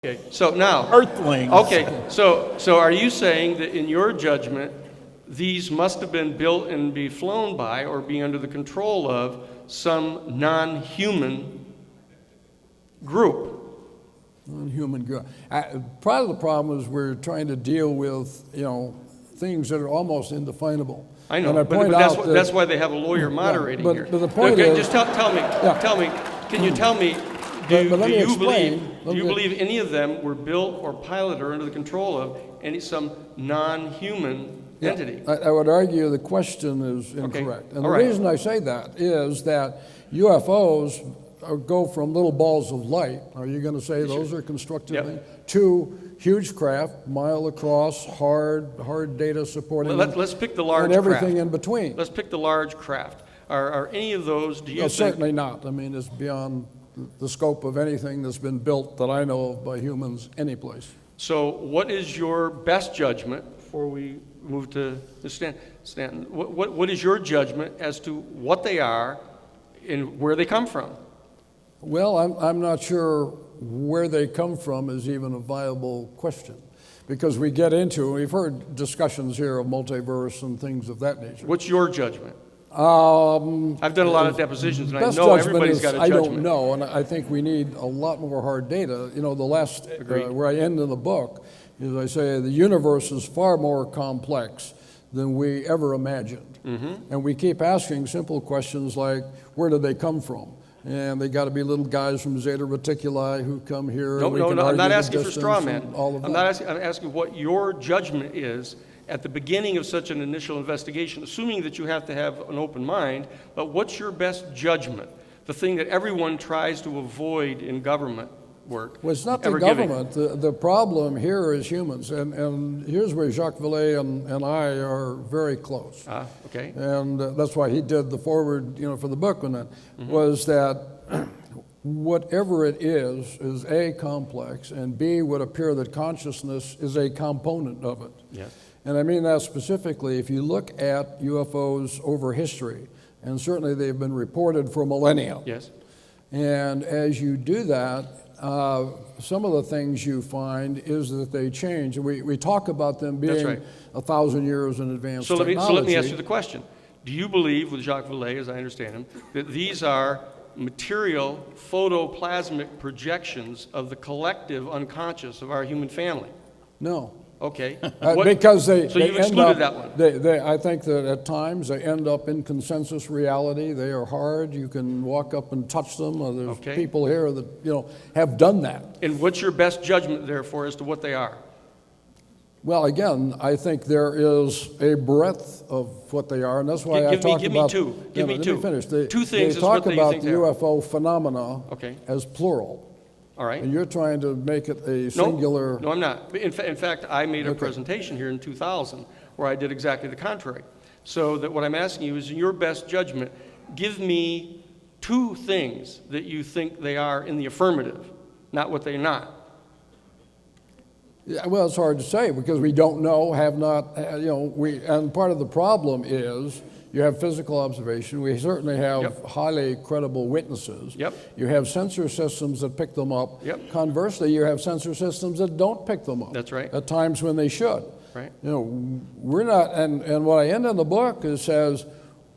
Okay, so now, Earthlings. okay, so are you saying that in your judgment, these must have been built and be flown by or be under the control of some non-human group? Non-human group. Part of the problem is we're trying to deal with, things that are almost indefinable. I know, And but that's why they have a lawyer moderating here. But the point okay, is... just tell me, can you tell me, do you believe any of them were built or piloted or under the control of some non-human entity? I would argue the question is incorrect. Okay. And the reason I say that is that UFOs go from little balls of light, are you going to say those are constructed things, to huge craft, mile across, hard data supporting let's pick the large and everything craft. In between. Let's pick the large craft. Are any of those, do you think? Certainly not. I mean, it's beyond the scope of anything that's been built that I know of by humans any place. So what is your best judgment, before we move to Stanton, what is your judgment as to what they are and where they come from? Well, I'm not sure where they come from is even a viable question, because we get into, we've heard discussions here of multiverse and things of that nature. What's your judgment? I've done a lot of depositions, and I know everybody's got a judgment. I don't know, and I think we need a lot more hard data. The last, where I end in the book, is I say the universe is far more complex than we ever imagined. Mm-hmm. And we keep asking simple questions like, where did they come from? And they got to be little guys from Zeta Reticuli who come here. No, I'm not asking for straw man. I'm asking what your judgment is at the beginning of such an initial investigation, assuming that you have to have an open mind, but what's your best judgment? The thing that everyone tries to avoid in government work. Well, it's not the government. The problem here is humans, and here's where Jacques Vallée and I are very close. Okay. And that's why he did the forward, for the book on that, was that whatever it is A, complex, and B, would appear that consciousness is a component of it. Yes. And I mean that specifically, if you look at UFOs over history, and certainly they've been reported for millennia. Yes. And as you do that, some of the things you find is that they change. We talk about them being 1,000 years in advance technology. So let me ask you the question. Do you believe, with Jacques Vallée, as I understand him, that these are material photoplasmic projections of the collective unconscious of our human family? No. Okay. Because so you've excluded that one. I think that at times they end up in consensus reality. They are hard. You can walk up and touch them. There's people here that have done that. And what's your best judgment, therefore, as to what they are? Well, again, I think there is a breadth of what they are, and that's why I talk about... Give me two. Give me two. Let me finish. Two things is what they think they are. They talk about the UFO phenomena as plural. All right. And you're trying to make it a singular... No, I'm not. In fact, I made a presentation here in 2000 where I did exactly the contrary. So that what I'm asking you is, in your best judgment, give me two things that you think they are in the affirmative, not what they're not. Yeah, well, it's hard to say because we don't know, have not, and part of the problem is you have physical observation. We certainly have highly credible witnesses. Yep. You have sensor systems that pick them up. Yep. Conversely, you have sensor systems that don't pick them up. That's right. At times when they should. Right. We're not, and what I end in the book is says,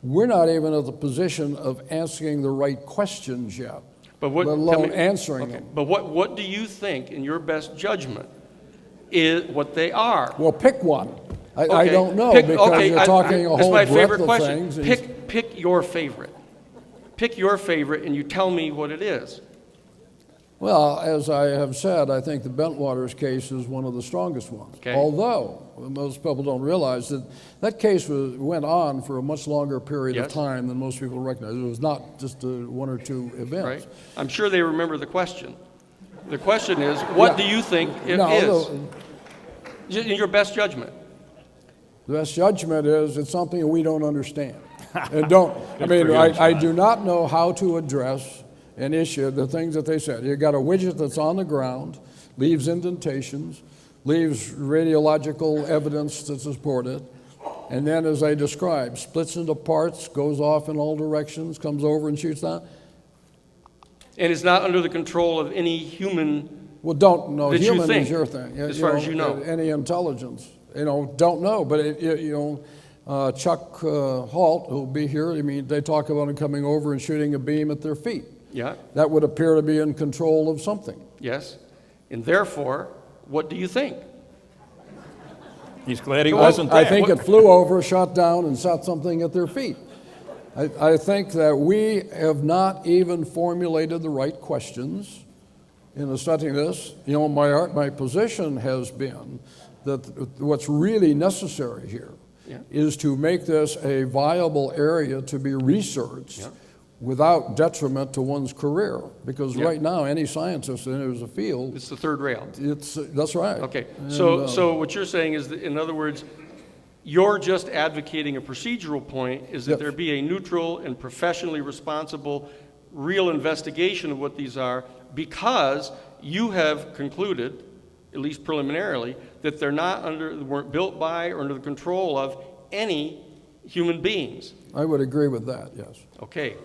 we're not even at the position of asking the right questions yet, let alone answering them. But what do you think, in your best judgment, is what they are? Well, pick one. I don't know because you're talking a whole breadth of things. Pick your favorite. Pick your favorite and you tell me what it is. Well, as I have said, I think the Bentwaters case is one of the strongest ones. Okay. Although most people don't realize that case went on for a much longer period of time than most people recognize. It was not just one or two events. Right. I'm sure they remember the question. The question is, what do you think it is? In your best judgment. The best judgment is it's something we don't understand. I do not know how to address an issue, the things that they said. You got a widget that's on the ground, leaves indentations, leaves radiological evidence to support it, and then, as I described, splits into parts, goes off in all directions, comes over and shoots down. And is not under the control of any human Well, don't know. That you Human think, is your thing. as far as you know. Any intelligence, don't know. But Chuck Halt, who'll be here. I mean, they talk about him coming over and shooting a beam at their feet. Yeah. That would appear to be in control of something. Yes. And therefore, what do you think? He's glad he wasn't there. I think it flew over, shot down, and shot something at their feet. I think that we have not even formulated the right questions in studying this. My position has been that what's really necessary here is to make this a viable area to be researched without detriment to one's career. Because right now, any scientist enters a field. It's the third rail. That's right. Okay. So what you're saying is that, in other words, you're just advocating a procedural point, is that there be a neutral and professionally responsible real investigation of what these are, because you have concluded, at least preliminarily, that they're weren't built by or under the control of any human beings. I would agree with that, yes. Okay.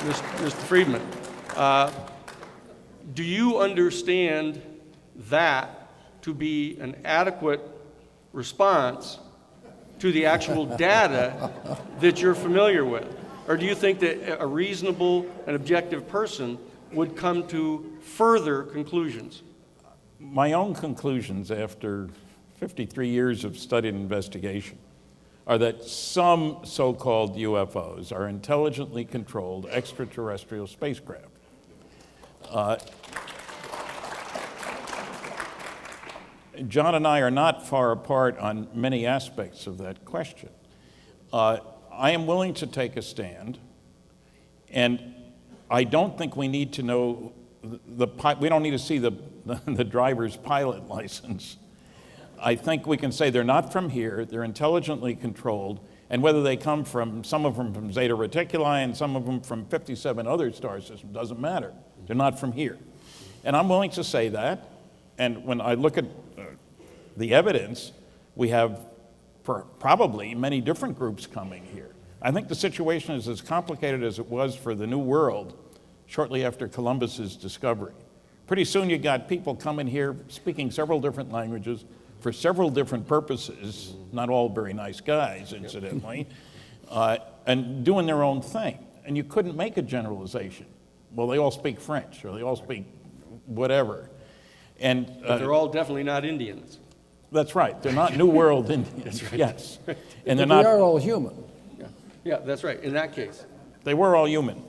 Mr. Friedman, do you understand that to be an adequate response to the actual data that you're familiar with? Or do you think that a reasonable and objective person would come to further conclusions? My own conclusions after 53 years of study and investigation are that some so-called UFOs are intelligently controlled extraterrestrial spacecraft. John and I are not far apart on many aspects of that question. I am willing to take a stand, and I don't think we need to know we don't need to see the driver's pilot license. I think we can say they're not from here, they're intelligently controlled, and whether they come from, some of them from Zeta Reticuli and some of them from 57 other star systems, doesn't matter. They're not from here. And I'm willing to say that, and when I look at the evidence, we have probably many different groups coming here. I think the situation is as complicated as it was for the New World shortly after Columbus's discovery. Pretty soon you got people coming here speaking several different languages for several different purposes, not all very nice guys, incidentally, and doing their own thing. And you couldn't make a generalization. Well, they all speak French, or they all speak whatever. But they're all definitely not Indians. That's right. They're not New World Indians. That's right. Yes. And They are all human. Yeah, that's right, in that case. They were all human.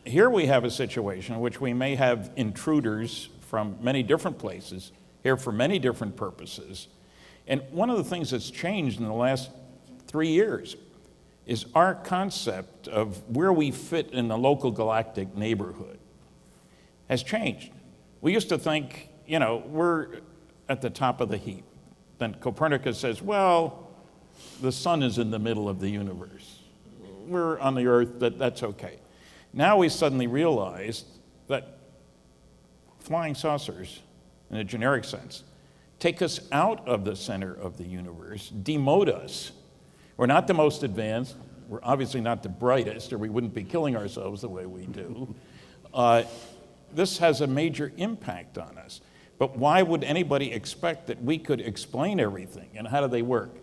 Here we have a situation in which we may have intruders from many different places, here for many different purposes. And one of the things that's changed in the last 3 years is our concept of where we fit in the local galactic neighborhood has changed. We used to think, we're at the top of the heap. Then Copernicus says, well, the sun is in the middle of the universe. We're on the earth, that's okay. Now we suddenly realized that flying saucers, in a generic sense, take us out of the center of the universe, demote us. We're not the most advanced, we're obviously not the brightest, or we wouldn't be killing ourselves the way we do. This has a major impact on us. But why would anybody expect that we could explain everything, and how do they work?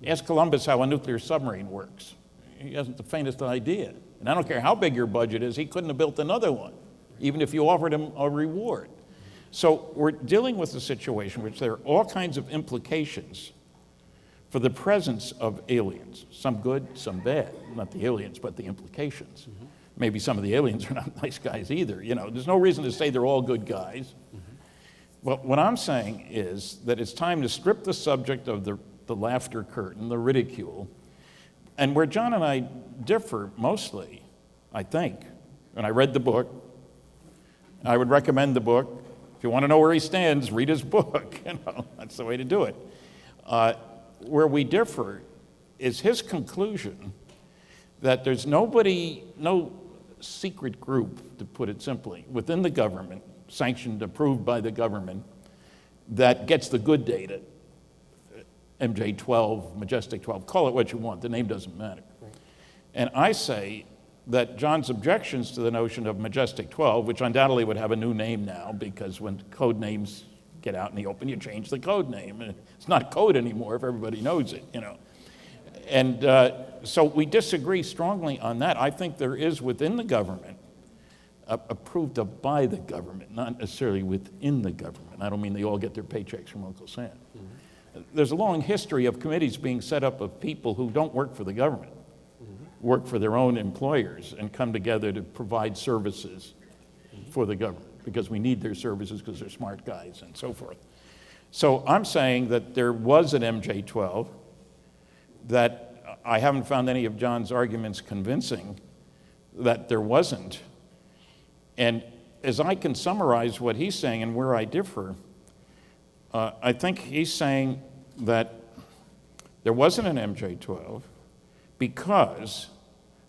Ask Columbus how a nuclear submarine works. He hasn't the faintest idea. And I don't care how big your budget is, he couldn't have built another one, even if you offered him a reward. So we're dealing with a situation in which there are all kinds of implications for the presence of aliens, some good, some bad. Not the aliens, but the implications. Mm-hmm. Maybe some of the aliens are not nice guys either. There's no reason to say they're all good guys. Mm-hmm. Well, what I'm saying is that it's time to strip the subject of the laughter curtain, the ridicule, and where John and I differ mostly, I think, and I read the book, I would recommend the book. If you want to know where he stands, read his book. That's the way to do it. Where we differ is his conclusion that there's no secret group, to put it simply, within the government, sanctioned, approved by the government, that gets the good data. MJ-12, Majestic 12, call it what you want, the name doesn't matter. And I say that John's objections to the notion of Majestic 12, which undoubtedly would have a new name now, because when code names get out in the open, you change the code name. And it's not code anymore if everybody knows it, you know. And so we disagree strongly on that. I think there is within the government, approved of by the government, not necessarily within the government. I don't mean they all get their paychecks from Uncle Sam. Mm-hmm. There's a long history of committees being set up of people who don't work for the government, work for their own employers, and come together to provide services for the government, because we need their services because they're smart guys and so forth. So I'm saying that there was an MJ-12, that I haven't found any of John's arguments convincing that there wasn't. And as I can summarize what he's saying and where I differ, I think he's saying that there wasn't an MJ-12 because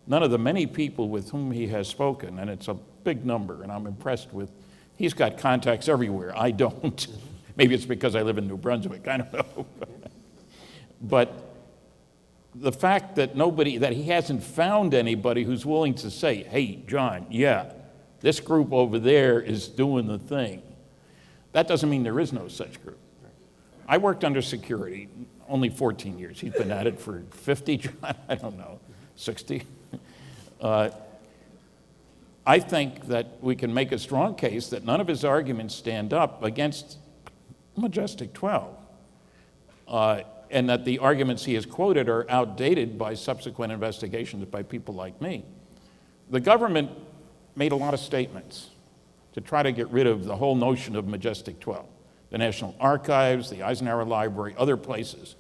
none of the many people with whom he has spoken, and it's a big number, and I'm impressed with, he's got contacts everywhere. I don't. Maybe it's because I live in New Brunswick. I don't know. But the fact that that he hasn't found anybody who's willing to say, hey, John, yeah, this group over there is doing the thing. That doesn't mean there is no such group. I worked under security only 14 years. He's been at it for 50, John, I don't know, 60. I think that we can make a strong case that none of his arguments stand up against Majestic 12, and that the arguments he has quoted are outdated by subsequent investigations by people like me. The government made a lot of statements to try to get rid of the whole notion of Majestic 12. The National Archives, the Eisenhower Library, other places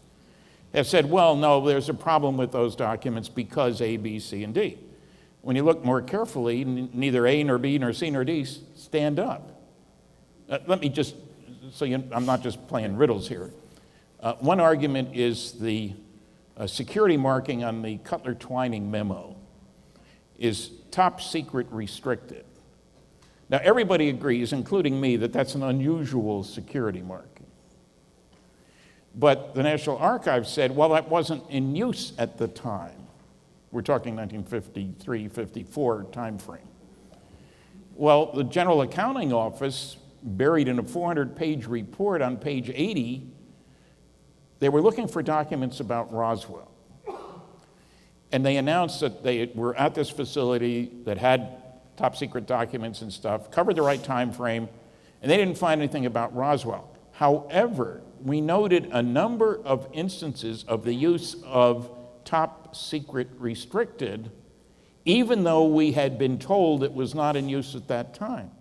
have said, well, no, there's a problem with those documents because A, B, C, and D. When you look more carefully, neither A, nor B, nor C, nor D stand up. Let me just, I'm not just playing riddles here. One argument is the security marking on the Cutler-Twining memo is top secret restricted. Now, everybody agrees, including me, that that's an unusual security marking. But the National Archives said, well, that wasn't in use at the time. We're talking 1953, 54 time frame. Well, the General Accounting Office, buried in a 400-page report on page 80, they were looking for documents about Roswell. And they announced that they were at this facility that had top secret documents and stuff, covered the right time frame, and they didn't find anything about Roswell. However, we noted a number of instances of the use of top secret restricted, even though we had been told it was not in use at that time.